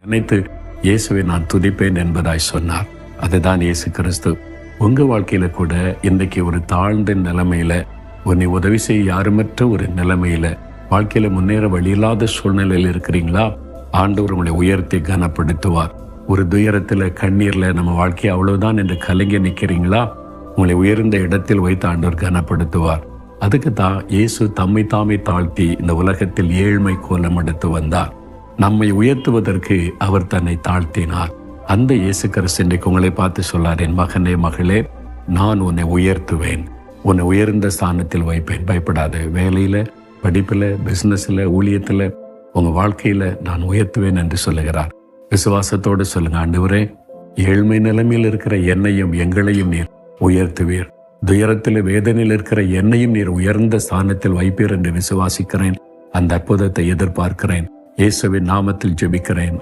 நினைத்து இயேசுவை நான் துதிப்பேன் என்பதாய் சொன்னார். அதுதான் இயேசு கிறிஸ்து. உங்க வாழ்க்கையில கூட இன்றைக்கு ஒரு தாழ்ந்த நிலைமையில, உன்னை உதவி செய்ய யாருமற்ற ஒரு நிலைமையில, வாழ்க்கையில முன்னேற வழியில்லாத சூழ்நிலையில் இருக்கிறீங்களா? ஆண்டவர் உங்களை உயர்த்தி கனப்படுத்துவார். ஒரு துயரத்துல கண்ணீர்ல நம்ம வாழ்க்கை அவ்வளவுதான் என்று கலங்கி நிற்கிறீங்களா? உங்களை உயர்ந்த இடத்தில் வைத்து ஆண்டவர் கனப்படுத்துவார். அதுக்கு தான் இயேசு தம்மை தாமே தாழ்த்தி இந்த உலகத்தில் ஏழ்மை கோலம் எடுத்து வந்தார். நம்மை உயர்த்துவதற்கு அவர் தன்னை தாழ்த்தினார். அந்த இயேசு கிறிஸ்து இன்றைக்கு உங்களை பார்த்து சொல்லார், என் மகனே மகளே, நான் உன்னை உயர்த்துவேன், உன்னை உயர்ந்த ஸ்தானத்தில் வைப்பேன். பயப்படாது. வேலையில, படிப்புல, பிசினஸ்ல, ஊழியத்துல, உங்க வாழ்க்கையில நான் உயர்த்துவேன் என்று சொல்லுகிறார். விசுவாசத்தோடு சொல்லுங்க, ஆண்டவரே, ஏழ்மை நிலைமையில் இருக்கிற என்னையும் எங்களையும் நீர் உயர்த்துவீர். துயரத்தில் வேதனையில் இருக்கிற என்னையும் நீர் உயர்ந்த ஸ்தானத்தில் வைப்பீர் என்று விசுவாசிக்கிறேன். அந்த அற்புதத்தை எதிர்பார்க்கிறேன். இயேசுவின் நாமத்தில் ஜெபிக்கிறேன்.